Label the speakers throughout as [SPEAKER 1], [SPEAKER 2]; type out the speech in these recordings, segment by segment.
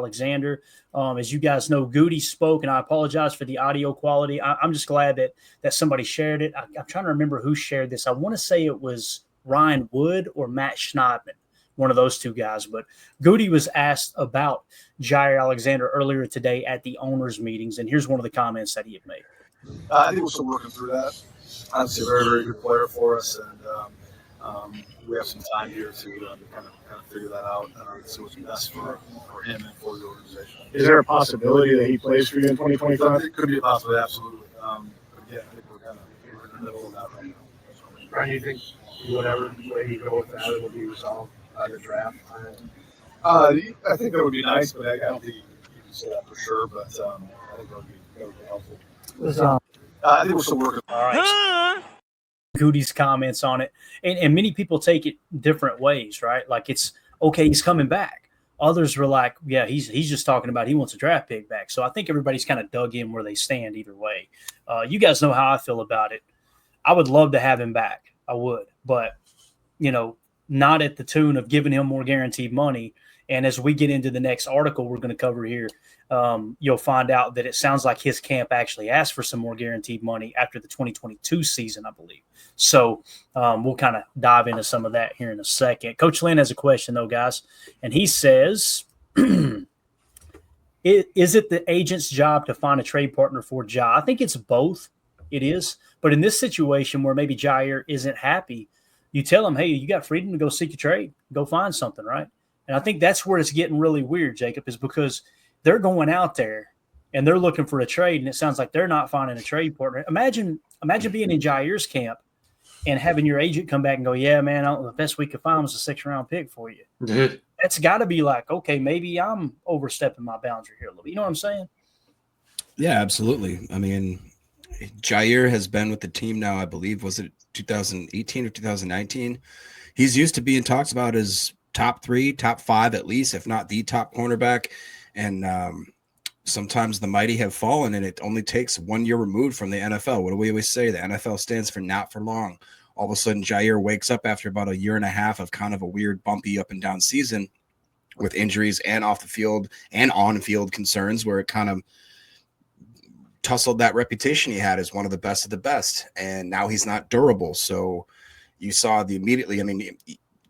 [SPEAKER 1] Alexander. As you guys know, Goody spoke, and I apologize for the audio quality. I'm just glad that somebody shared it. I'm trying to remember who shared this. I want to say it was Ryan Wood or Matt Schneidman, one of those two guys. But Goody was asked about Jaire Alexander earlier today at the owners' meetings, and here's one of the comments that he had made.
[SPEAKER 2] I think we're still working through that. Obviously, a very, very good player for us, and we have some time here to kind of figure that out and see what's best for him and for the organization.
[SPEAKER 3] Is there a possibility that he plays for you in 2025?
[SPEAKER 2] It could be a possibility, absolutely. But yeah, I think we're in the middle of that right now.
[SPEAKER 3] Brian, you think whatever way you go with that, it will be resolved by the draft?
[SPEAKER 2] I think that would be nice, but I don't think you can say that for sure. But I think that would be helpful. I think we're still working.
[SPEAKER 1] All right. Goody's comments on it. And many people take it different ways, right? Like it's, okay, he's coming back. Others were like, yeah, he's just talking about he wants a draft pick back. So I think everybody's kind of dug in where they stand either way. You guys know how I feel about it. I would love to have him back. I would. But, not at the tune of giving him more guaranteed money. And as we get into the next article we're going to cover here, you'll find out that it sounds like his camp actually asked for some more guaranteed money after the 2022 season, I believe. So we'll kind of dive into some of that here in a second. Coach Lynn has a question, though, guys. And he says, is it the agent's job to find a trade partner for Ja? I think it's both. It is. But in this situation where maybe Jaire isn't happy, you tell him, hey, you got freedom to go seek a trade. Go find something, right? And I think that's where it's getting really weird, Jacob, is because they're going out there and they're looking for a trade, and it sounds like they're not finding a trade partner. Imagine being in Jaire's camp and having your agent come back and go, yeah, man, the best we could find was a 6th-round pick for you. That's got to be like, okay, maybe I'm overstepping my boundary here a little bit. You know what I'm saying?
[SPEAKER 4] Yeah, absolutely. I mean, Jaire has been with the team now, I believe, was it 2018 or 2019? He's used to being talked about as top 3, top 5 at least, if not the top cornerback. And sometimes the mighty have fallen, and it only takes 1 year removed from the NFL. What do we always say? The NFL stands for not for long. All of a sudden, Jaire wakes up after about a year and a half of kind of a weird, bumpy up and down season with injuries and off the field and on field concerns, where it kind of tussled that reputation he had as one of the best of the best. And now he's not durable. So you saw immediately, I mean,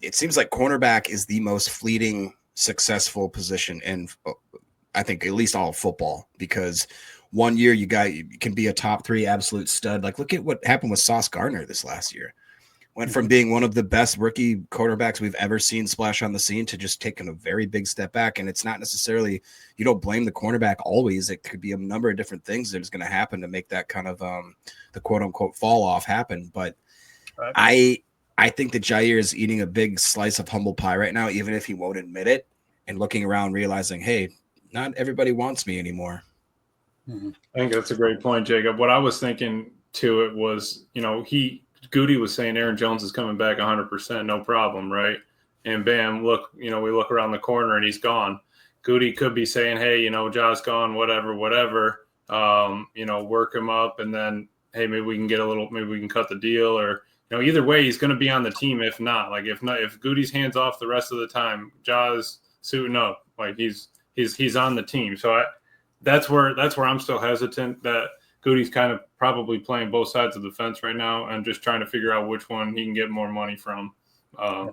[SPEAKER 4] it seems like cornerback is the most fleeting, successful position in, I think, at least all of football, because 1 year you can be a top 3 absolute stud. Like, look at what happened with Sauce Gardner this last year. Went from being one of the best rookie quarterbacks we've ever seen splash on the scene to just taking a very big step back. And it's not necessarily, you don't blame the cornerback always. It could be a number of different things that is going to happen to make that kind of the quote unquote fall off happen. But right. I think that Jaire is eating a big slice of humble pie right now, even if he won't admit it, and looking around realizing, hey, not everybody wants me anymore.
[SPEAKER 5] I think that's a great point, Jacob. What I was thinking to it was, Goody was saying Aaron Jones is coming back 100%, no problem, right? And bam, look, we look around the corner and he's gone. Goody could be saying, hey, Ja's gone, whatever, work him up, and then, hey, maybe we can cut the deal, or, either way, he's going to be on the team. If not, if Goody's hands off the rest of the time, Ja's suiting up, like he's on the team. So that's where I'm still hesitant that Goody's kind of probably playing both sides of the fence right now and just trying to figure out which one he can get more money from.
[SPEAKER 6] I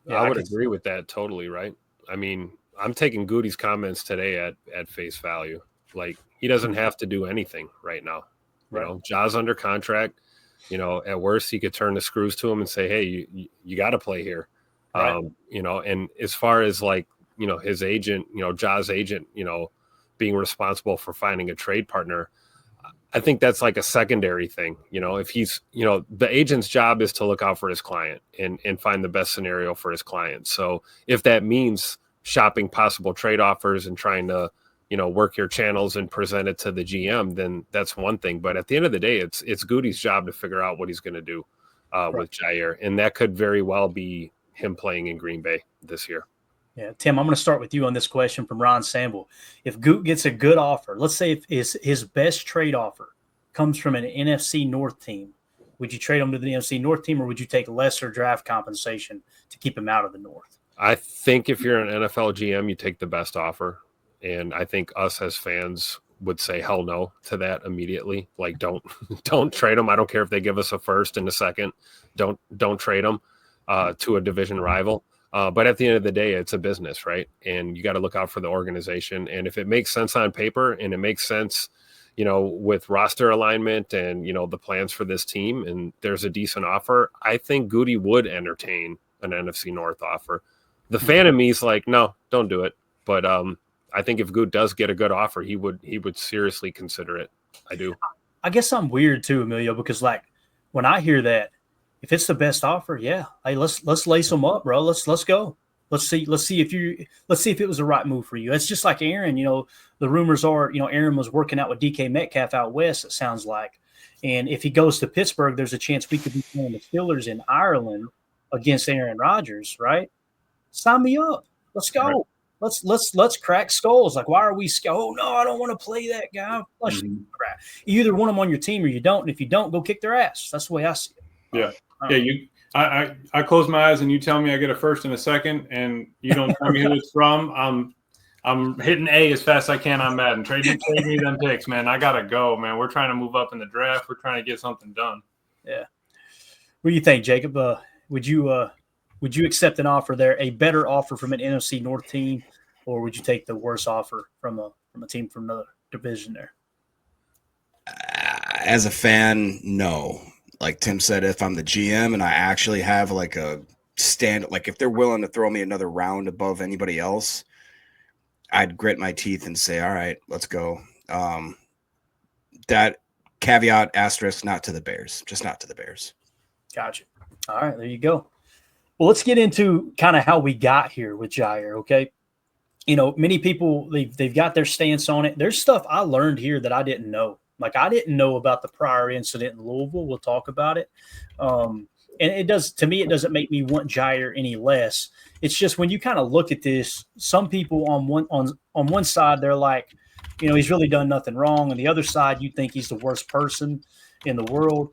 [SPEAKER 6] would agree with that totally, right? I mean, I'm taking Goody's comments today at face value. Like, he doesn't have to do anything right now. Ja's under contract. At worst, he could turn the screws to him and say, hey, you got to play here. Right. And as far as his agent, Ja's agent, being responsible for finding a trade partner, I think that's like a secondary thing. If he's, the agent's job is to look out for his client and find the best scenario for his client. So if that means shopping possible trade offers and trying to, work your channels and present it to the GM, then that's one thing. But at the end of the day, it's Goody's job to figure out what he's going to do with Jaire. And that could very well be him playing in Green Bay this year.
[SPEAKER 1] Yeah, Tim, I'm going to start with you on this question from Ron Samble. If Goot gets a good offer, let's say if his best trade offer comes from an NFC North team, would you trade him to the NFC North team, or would you take lesser draft compensation to keep him out of the North?
[SPEAKER 6] I think if you're an NFL GM, you take the best offer. And I think us as fans would say hell no to that immediately. Like, don't trade them. I don't care if they give us a first and a second. Don't trade them to a division rival. But at the end of the day, it's a business, right? And you got to look out for the organization. And if it makes sense on paper and it makes sense, with roster alignment and, the plans for this team, and there's a decent offer, I think Goody would entertain an NFC North offer. The fan of me is like, no, don't do it. But I think if Good does get a good offer, he would seriously consider it. I do.
[SPEAKER 1] I guess I'm weird too, Emilio, because like when I hear that, if it's the best offer, yeah, hey, let's lace them up, bro. Let's go. Let's see if it was the right move for you. It's just like Aaron. The rumors are, Aaron was working out with DK Metcalf out west. It sounds like, and if he goes to Pittsburgh, there's a chance we could be playing the Steelers in Ireland against Aaron Rodgers, right? Sign me up. Let's go. Right. Let's crack skulls. Like, why are we? Oh no, I don't want to play that guy. Crap. You either want them on your team or you don't. And if you don't, go kick their ass. That's the way I see it.
[SPEAKER 5] Yeah. I close my eyes and you tell me I get a first and a second, and you don't tell me who it's from. I'm hitting A as fast as I can on Madden. Trade me them picks, man. I gotta go, man. We're trying to move up in the draft. We're trying to get something done.
[SPEAKER 1] Yeah. What do you think, Jacob? Would you accept an offer there, a better offer from an NFC North team, or would you take the worse offer from a team from another division there?
[SPEAKER 4] As a fan, no. Like Tim said, if I'm the GM and I actually have like a stand, like if they're willing to throw me another round above anybody else, I'd grit my teeth and say, all right, let's go. That caveat asterisk, not to the Bears, just not to the Bears.
[SPEAKER 1] Gotcha. All right, there you go. Well, let's get into kind of how we got here with Jaire, okay? Many people, they've got their stance on it. There's stuff I learned here that I didn't know. Like, I didn't know about the prior incident in Louisville. We'll talk about it. And it doesn't make me want Jaire any less. It's just when you kind of look at this, some people on one side, they're like, he's really done nothing wrong. On the other side, you think he's the worst person in the world.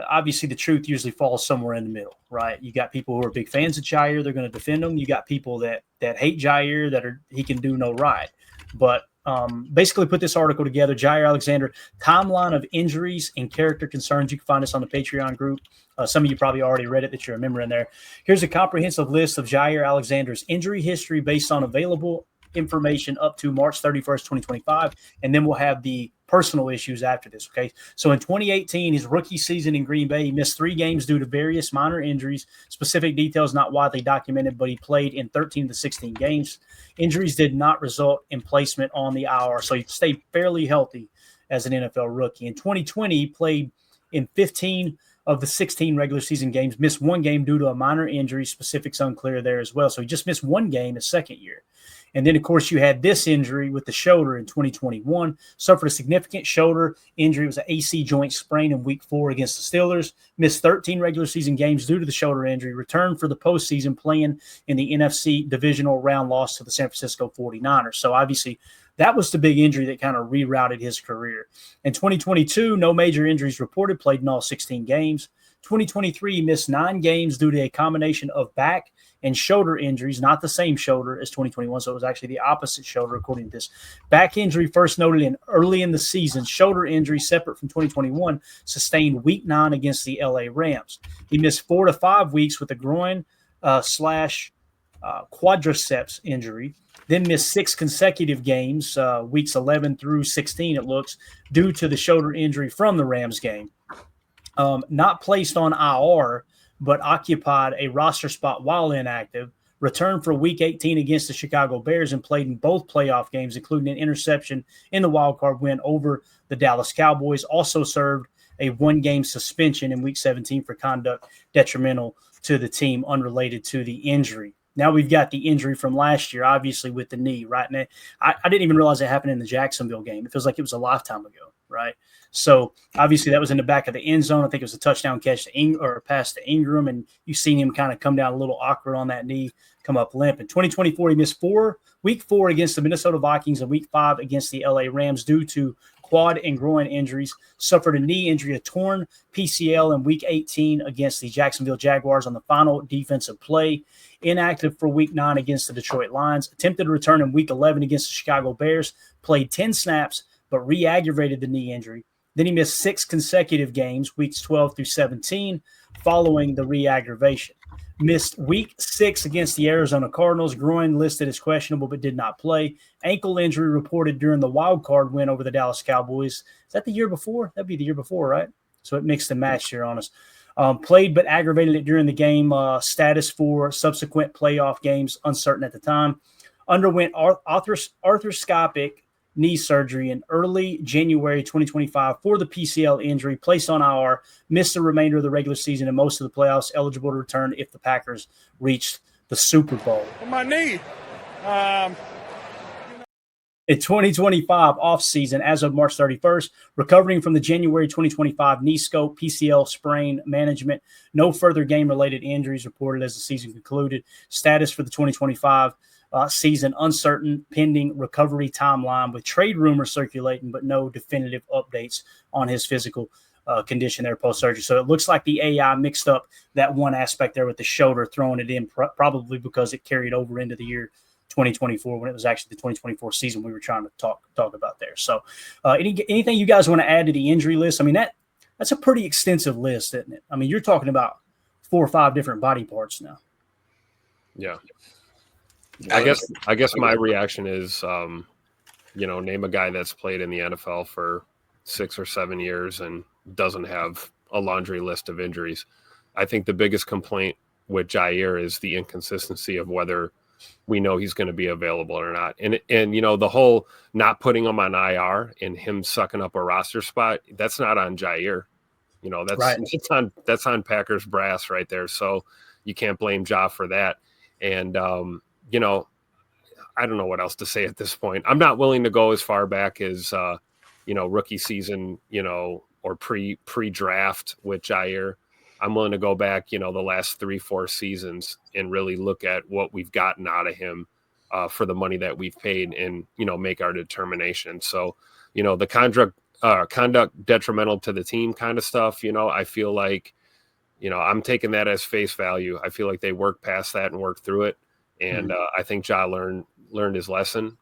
[SPEAKER 1] Obviously, the truth usually falls somewhere in the middle, right? You got people who are big fans of Jaire. They're going to defend him. You got people that hate Jaire, he can do no right. But basically put this article together, Jaire Alexander, timeline of injuries and character concerns. You can find this on the Patreon group. Some of you probably already read it that you're a member in there. Here's a comprehensive list of Jaire Alexander's injury history based on available information up to March 31st, 2025. And then we'll have the personal issues after this, okay? So in 2018, his rookie season in Green Bay, he missed 3 games due to various minor injuries. Specific details not widely documented, but he played in 13 to 16 games. Injuries did not result in placement on the IR, so he stayed fairly healthy as an NFL rookie. In 2020, he played in 15 of the 16 regular season games, missed 1 game due to a minor injury. Specifics unclear there as well. So he just missed 1 game his second year. And then, of course, you had this injury with the shoulder in 2021. Suffered a significant shoulder injury. It was an AC joint sprain in week 4 against the Steelers. Missed 13 regular season games due to the shoulder injury. Returned for the postseason playing in the NFC divisional round loss to the San Francisco 49ers. So, obviously, that was the big injury that kind of rerouted his career. In 2022, no major injuries reported. Played in all 16 games. 2023, he missed 9 games due to a combination of back and shoulder injuries, not the same shoulder as 2021. So it was actually the opposite shoulder, according to this. Back injury first noted early in the season. Shoulder injury separate from 2021, sustained week 9 against the LA Rams. He missed 4 to 5 weeks with a groin slash quadriceps injury. Then missed 6 consecutive games, weeks 11 through 16, it looks, due to the shoulder injury from the Rams game. Not placed on IR, but occupied a roster spot while inactive, returned for week 18 against the Chicago Bears and played in both playoff games, including an interception in the wildcard win over the Dallas Cowboys. Also served a 1-game suspension in week 17 for conduct detrimental to the team unrelated to the injury. Now we've got the injury from last year, obviously with the knee, right? And I didn't even realize it happened in the Jacksonville game. It feels like it was a lifetime ago, right? So obviously that was in the back of the end zone. I think it was a touchdown catch or a pass to Ingram, and you've seen him kind of come down a little awkward on that knee, come up limp. In 2024, he missed week 4 against the Minnesota Vikings and week 5 against the LA Rams due to quad and groin injuries, suffered a knee injury, a torn PCL in Week 18 against the Jacksonville Jaguars on the final defensive play, inactive for Week 9 against the Detroit Lions, attempted to return in Week 11 against the Chicago Bears, played 10 snaps, but re-aggravated the knee injury. Then he missed 6 consecutive games, Weeks 12 through 17, following the re-aggravation. Missed Week 6 against the Arizona Cardinals, groin listed as questionable but did not play. Ankle injury reported during the wild card win over the Dallas Cowboys. Is that the year before? That'd be the year before, right? So it mixed and matched here on us. Played but aggravated it during the game. Status for subsequent playoff games uncertain at the time. Underwent arthroscopic knee surgery in early January 2025 for the PCL injury, placed on IR, missed the remainder of the regular season and most of the playoffs, eligible to return if the Packers reached the Super Bowl.
[SPEAKER 7] My knee.
[SPEAKER 1] In 2025 offseason, as of March 31st, recovering from the January 2025 knee scope, PCL sprain management, no further game-related injuries reported as the season concluded. Status for the 2025 season uncertain, pending recovery timeline, with trade rumors circulating, but no definitive updates on his physical condition there post-surgery. So it looks like the AI mixed up that one aspect there with the shoulder, throwing it in probably because it carried over into the year 2024 when it was actually the 2024 season we were trying to talk about there. So anything you guys want to add to the injury list? I mean, that's a pretty extensive list, isn't it? I mean, you're talking about 4 or 5 different body parts now.
[SPEAKER 6] Yeah. I guess my reaction is, name a guy that's played in the NFL for 6 or 7 years and doesn't have a laundry list of injuries. I think the biggest complaint with Jaire is the inconsistency of whether we know he's going to be available or not. And the whole not putting him on IR and him sucking up a roster spot, that's not on Jaire. That's right. That's on Packers brass right there. So you can't blame Ja for that. And, I don't know what else to say at this point. I'm not willing to go as far back as, rookie season, or pre-draft with Jaire. I'm willing to go back, the last 3-4 seasons and really look at what we've gotten out of him for the money that we've paid and, make our determination. So, the conduct detrimental to the team kind of stuff, I feel like, I'm taking that as face value. I feel like they worked past that and worked through it. And I think Ja learned his lesson,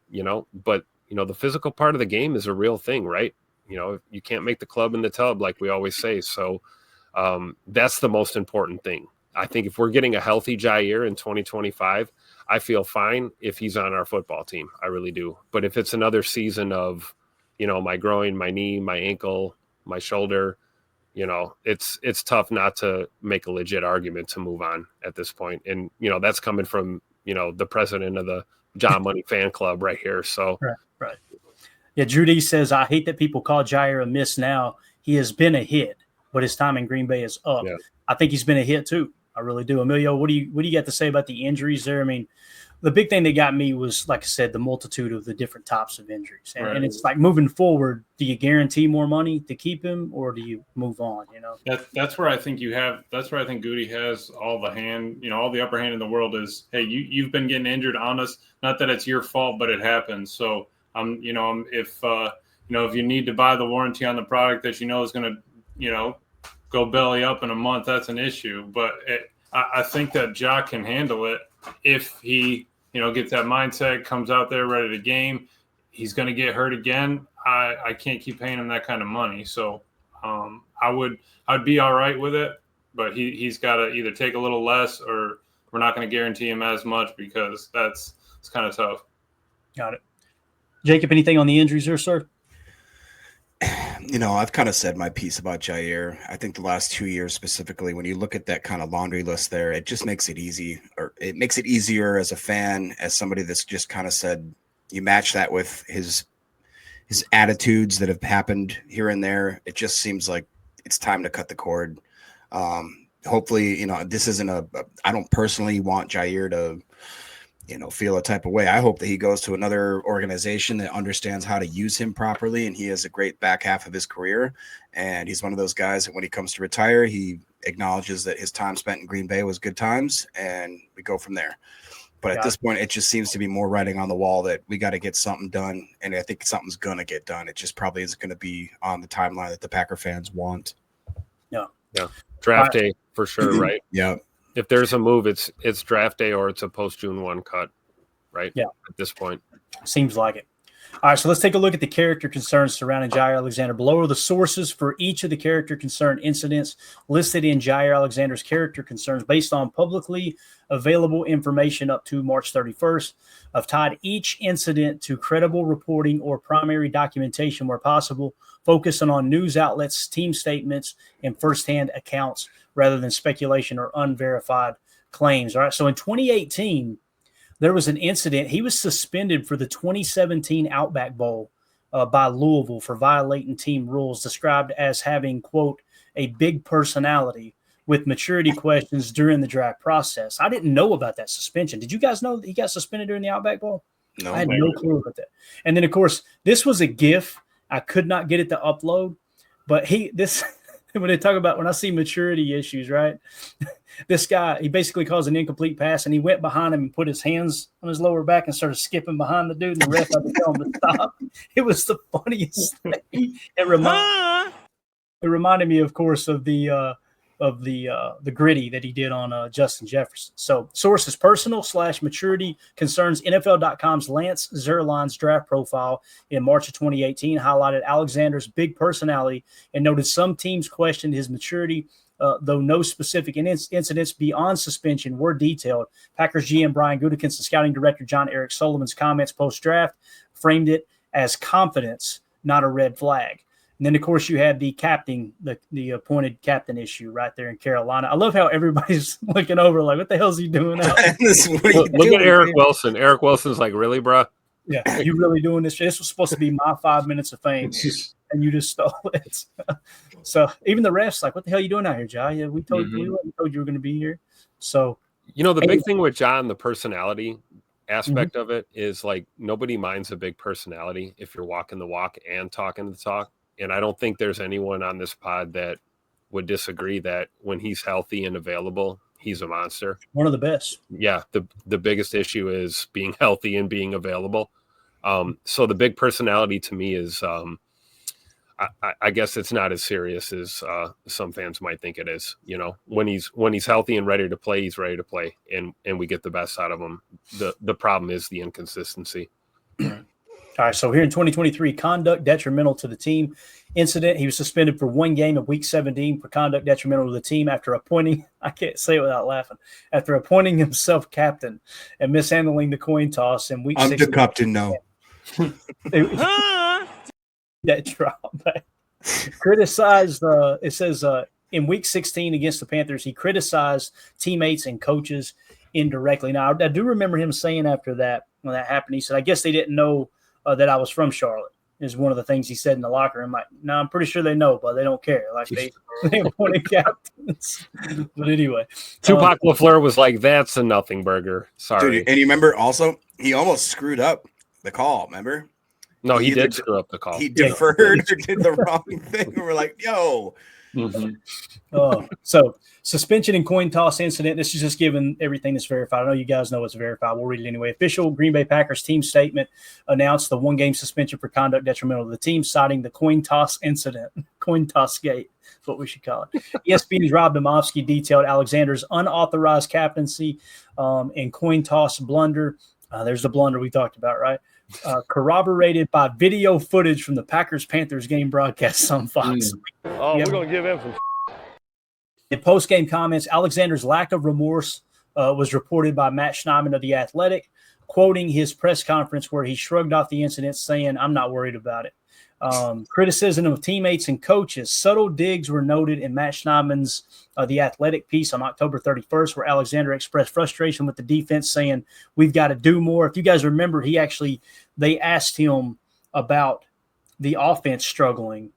[SPEAKER 6] but, the physical part of the game is a real thing, right? You can't make the club in the tub, like we always say. So that's the most important thing. I think if we're getting a healthy Jaire in 2025, I feel fine if he's on our football team. I really do. But if it's another season of, my groin, my knee, my ankle, my shoulder, it's tough not to make a legit argument to move on at this point. And, that's coming from, the president of the John Money fan club right here. So,
[SPEAKER 1] right. Yeah. Judy says, I hate that people call Jaire a miss now. He has been a hit, but his time in Green Bay is up. Yeah. I think he's been a hit too. I really do. Emilio, what do you got to say about the injuries there? I mean, the big thing that got me was, like I said, the multitude of the different types of injuries. And it's like, moving forward, do you guarantee more money to keep him, or do you move on?
[SPEAKER 5] That's where I think Goody has all the hand, all the upper hand in the world is, hey, you've been getting injured on us. Not that it's your fault, but it happens. So if you need to buy the warranty on the product that is going to, go belly up in a month, that's an issue. But I think that Ja can handle it if he, gets that mindset, comes out there ready to game. He's going to get hurt again. I can't keep paying him that kind of money. So I'd be all right with it, but he's got to either take a little less, or we're not going to guarantee him as much, because it's kind of tough.
[SPEAKER 1] Got it. Jacob, anything on the injuries there, sir?
[SPEAKER 4] I've kind of said my piece about Jaire. I think the last 2 years specifically, when you look at that kind of laundry list there, it just makes it easy, or it makes it easier as a fan, as somebody that's just kind of said, you match that with his attitudes that have happened here and there. It just seems like it's time to cut the cord. Hopefully, this isn't I don't personally want Jaire to, feel a type of way. I hope that he goes to another organization that understands how to use him properly, and he has a great back half of his career. And he's one of those guys that when he comes to retire, he acknowledges that his time spent in Green Bay was good times, and we go from there. But at this point, it just seems to be more writing on the wall that we got to get something done. And I think something's going to get done. It just probably isn't going to be on the timeline that the Packer fans want.
[SPEAKER 6] Yeah. Draft day for sure, right?
[SPEAKER 4] Yeah.
[SPEAKER 6] If there's a move, it's draft day or it's a post-June 1 cut, right?
[SPEAKER 1] Yeah.
[SPEAKER 6] At this point.
[SPEAKER 1] Seems like it. All right, so let's take a look at the character concerns surrounding Jaire Alexander. Below are the sources for each of the character concern incidents listed in Jaire Alexander's character concerns based on publicly available information up to March 31st. I've tied each incident to credible reporting or primary documentation where possible, focusing on news outlets, team statements, and firsthand accounts rather than speculation or unverified claims. All right, so in 2018, there was an incident. He was suspended for the 2017 Outback Bowl by Louisville for violating team rules, described as having, quote, a big personality with maturity questions during the draft process. I didn't know about that suspension. Did you guys know that he got suspended during the Outback Bowl?
[SPEAKER 4] No,
[SPEAKER 1] I had no clue about that. And then, of course, this was a GIF. I could not get it to upload, but when they talk about when I see maturity issues, right? This guy, he basically calls an incomplete pass, and he went behind him and put his hands on his lower back and started skipping behind the dude, and the ref had to tell him to stop. It was the funniest thing. It reminded me, of course, of the gritty that he did on Justin Jefferson. So sources personal/maturity concerns. NFL.com's Lance Zierlein's draft profile in March of 2018 highlighted Alexander's big personality and noted some teams questioned his maturity, though no specific incidents beyond suspension were detailed. Packers GM Brian Gutekunst and scouting director John Eric Sullivan's comments post-draft framed it as confidence, not a red flag. And then, of course, you had the captain, the appointed captain issue right there in Carolina. I love how everybody's looking over like, what the hell is he doing out there?
[SPEAKER 6] Look at Eric Wilson. Eric Wilson's like, really, bro?
[SPEAKER 1] Yeah, you really doing this? This was supposed to be my 5 minutes of fame, and you just stole it. So even the refs like, what the hell are you doing out here, Jai? Yeah, we told you were going to be here. So,
[SPEAKER 6] the big thing with John, the personality aspect of it is like nobody minds a big personality if you're walking the walk and talking the talk. And I don't think there's anyone on this pod that would disagree that when he's healthy and available, he's a monster.
[SPEAKER 1] One of the best.
[SPEAKER 6] Yeah. The biggest issue is being healthy and being available. So the big personality to me is, I guess it's not as serious as some fans might think it is. When he's healthy and ready to play, he's ready to play, and we get the best out of him. The problem is the inconsistency.
[SPEAKER 1] All right, so here in 2023, conduct detrimental to the team incident. He was suspended for 1 game of Week 17 for conduct detrimental to the team after appointing – I can't say it without laughing – after appointing himself captain and mishandling the coin toss in Week 16.
[SPEAKER 4] I'm the captain now.
[SPEAKER 1] That drop. Criticized it says in Week 16 against the Panthers, he criticized teammates and coaches indirectly. Now, I do remember him saying after that, when that happened, he said, I guess they didn't know that I was from Charlotte, is one of the things he said in the locker room. Like, no, I'm pretty sure they know, but they don't care. Like, they appointed captains. But anyway.
[SPEAKER 6] Tupac LaFleur was like, that's a nothing burger. Sorry.
[SPEAKER 4] Dude, and you remember also, he almost screwed up the call, remember?
[SPEAKER 6] No, he did screw up the call.
[SPEAKER 4] He deferred or did the wrong thing. And we're like, yo.
[SPEAKER 1] So suspension and coin toss incident. This is just given everything that's verified. I know you guys know it's verified. We'll read it anyway. Official Green Bay Packers team statement announced the 1-game suspension for conduct detrimental to the team, citing the coin toss incident. Coin toss gate is what we should call it. ESPN's Rob Domofsky detailed Alexander's unauthorized captaincy and coin toss blunder. There's the blunder we talked about, right? Corroborated by video footage from the Packers-Panthers game broadcast on Fox.
[SPEAKER 6] We're going to give him some.
[SPEAKER 1] In post-game comments, Alexander's lack of remorse was reported by Matt Schneidman of The Athletic, quoting his press conference where he shrugged off the incident, saying, I'm not worried about it. Criticism of teammates and coaches. Subtle digs were noted in Matt Schneidman's The Athletic piece on October 31st, where Alexander expressed frustration with the defense, saying, we've got to do more. If you guys remember, they asked him about the offense struggling,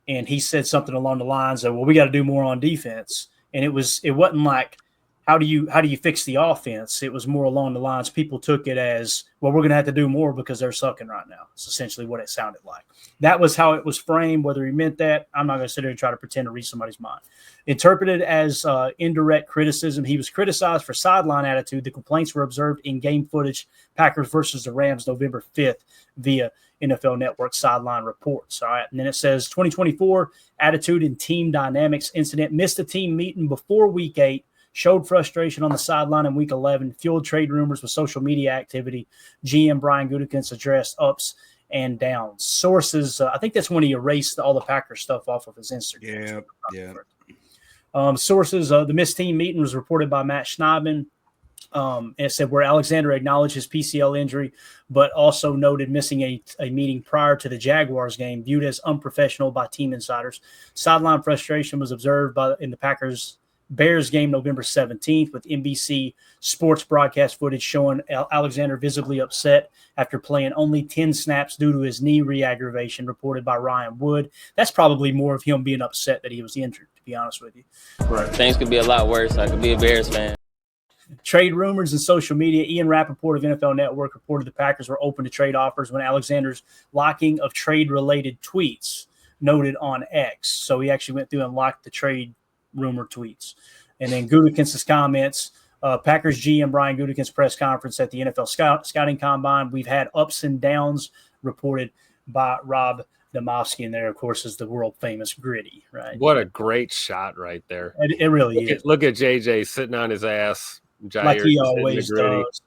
[SPEAKER 1] and he said something along the lines of, well, we got to do more on defense. And it wasn't like, how do you fix the offense? It was more along the lines people took it as, well, we're going to have to do more because they're sucking right now. It's essentially what it sounded like. That was how it was framed. Whether he meant that, I'm not going to sit there and try to pretend to read somebody's mind. Interpreted as indirect criticism, he was criticized for sideline attitude. The complaints were observed in game footage, Packers versus the Rams, November 5th, via NFL Network sideline reports. All right. And then it says 2024 attitude and team dynamics incident, missed a team meeting before week 8, showed frustration on the sideline in week 11, fueled trade rumors with social media activity. GM Brian Gutekunst addressed ups and downs. Sources, I think that's when he erased all the Packers stuff off of his Instagram. Sources, the missed team meeting was reported by Matt Schneidman. It said where Alexander acknowledged his PCL injury, but also noted missing a meeting prior to the Jaguars game, viewed as unprofessional by team insiders. Sideline frustration was observed in the Packers Bears game November 17th, with NBC Sports broadcast footage showing Alexander visibly upset after playing only 10 snaps due to his knee re-aggravation, reported by Ryan Wood. That's probably more of him being upset that he was injured, to be honest with you.
[SPEAKER 7] Right. Things could be a lot worse. I could be a Bears fan.
[SPEAKER 1] Trade rumors and social media. Ian Rappaport of NFL Network reported the Packers were open to trade offers when Alexander's locking of trade-related tweets noted on X. So he actually went through and locked the trade rumor tweets. And then Gutekunst's comments, Packers GM Brian Gutekunst's press conference at the NFL Scouting Combine. We've had ups and downs, reported by Rob Demovsky. And there, of course, is the world-famous Gritty, right?
[SPEAKER 6] What a great shot right there.
[SPEAKER 1] It really is.
[SPEAKER 6] Look at JJ sitting on his ass. Jaire
[SPEAKER 1] like he always does.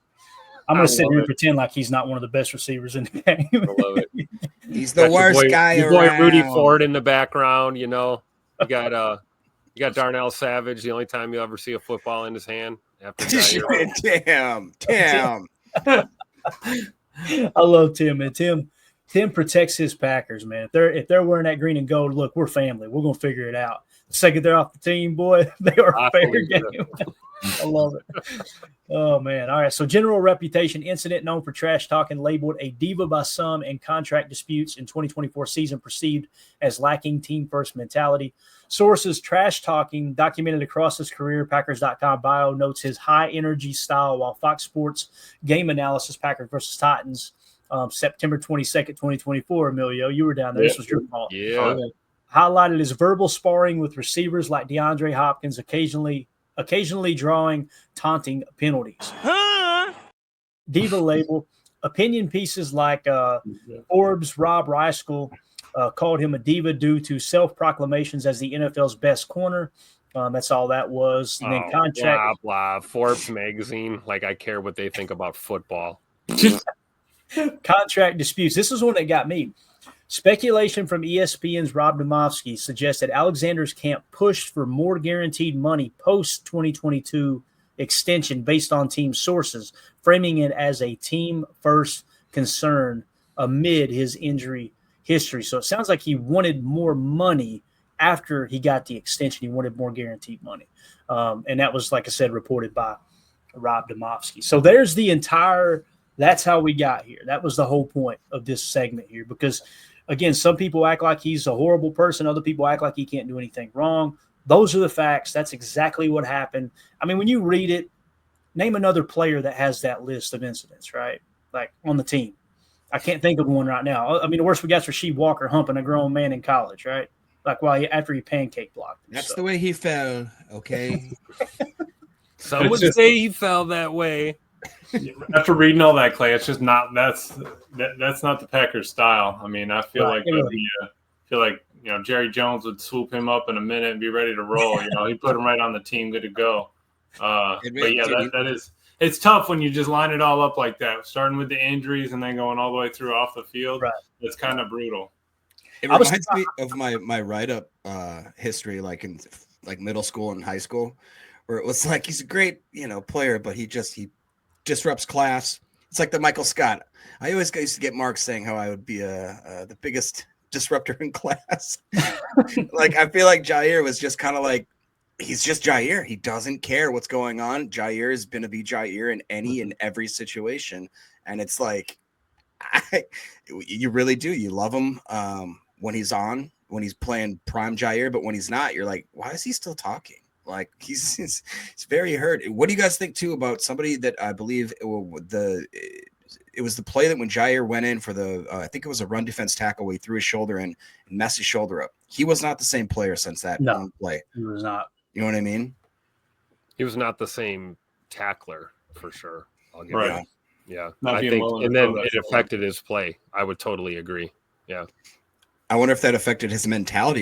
[SPEAKER 1] I'm going to sit here and pretend like he's not one of the best receivers in the game.
[SPEAKER 6] I love it.
[SPEAKER 4] He's the worst guy
[SPEAKER 6] your
[SPEAKER 4] around.
[SPEAKER 6] boy Rudy Ford in the background, you know. You got Darnell Savage, the only time you ever see a football in his hand. After
[SPEAKER 4] Damn.
[SPEAKER 1] I love Tim, man. Tim protects his Packers, man. If they're wearing that green and gold, look, we're family. We're gonna figure it out. The second they're off the team, boy, they are a fair game. I love it. Oh man. All right. So general reputation incident known for trash talking, labeled a diva by some, and contract disputes in 2024 season perceived as lacking team first mentality. Sources, trash talking documented across his career. Packers.com bio notes his high energy style, while Fox Sports game analysis, Packers versus Titans, September 22nd, 2024. Emilio, you were down there. This was your fault.
[SPEAKER 6] Yeah.
[SPEAKER 1] Highlighted his verbal sparring with receivers like DeAndre Hopkins, occasionally drawing taunting penalties. Diva label. Opinion pieces like Forbes' Rob Reiskell called him a diva due to self-proclamations as the NFL's best corner. That's all that was. And then contract.
[SPEAKER 6] Blah. Forbes magazine. Like, I care what they think about football.
[SPEAKER 1] Contract disputes. This is one that got me. Speculation from ESPN's Rob Demovsky suggests that Alexander's camp pushed for more guaranteed money post-2022 extension based on team sources, framing it as a team-first concern amid his injury history. So it sounds like he wanted more money after he got the extension. He wanted more guaranteed money. And that was, like I said, reported by Rob Demovsky. So there's the entire – that's how we got here. That was the whole point of this segment here, because – again, some people act like he's a horrible person. Other people act like he can't do anything wrong. Those are the facts. That's exactly what happened. I mean, when you read it, name another player that has that list of incidents, right? Like on the team. I can't think of one right now. I mean, the worst we got is Rasheed Walker humping a grown man in college, right? Like after he pancake blocked him.
[SPEAKER 4] That's the way he fell, okay?
[SPEAKER 6] Some would say he fell that way.
[SPEAKER 5] After reading all that, Clay, it's just not that's not the Packers style. I mean, I feel like Jerry Jones would swoop him up in a minute and be ready to roll. You know, he'd put him right on the team, good to go. But yeah, that is it's tough when you just line it all up like that, starting with the injuries and then going all the way through off the field. Right. It's kind of brutal.
[SPEAKER 4] It reminds me of my write-up history, like in middle school and high school, where it was like he's a great player, but he disrupts class. It's like the Michael Scott. I always used to get marks saying how I would be the biggest disruptor in class. Like, I feel like Jaire was just kind of like, he's just Jaire. He doesn't care what's going on. Jaire is going to be Jaire in any and every situation. And it's like, you really do. You love him when he's on, when he's playing prime Jaire, but when he's not, you're like, why is he still talking? Like he's very hurt. What do you guys think too about somebody that I believe it was the play that when Jaire went in for the I think it was a run defense tackle where he threw his shoulder in and messed his shoulder up. He was not the same player since that one play.
[SPEAKER 1] He was not.
[SPEAKER 4] You know what I mean?
[SPEAKER 6] He was not the same tackler for sure. I'll give
[SPEAKER 5] Right.
[SPEAKER 6] Yeah.
[SPEAKER 5] Not
[SPEAKER 6] I
[SPEAKER 5] being
[SPEAKER 6] think,
[SPEAKER 5] willing to
[SPEAKER 6] and then
[SPEAKER 5] throw that
[SPEAKER 6] it
[SPEAKER 5] shoulder.
[SPEAKER 6] affected his play. I would totally agree. Yeah.
[SPEAKER 4] I wonder if that affected his mentality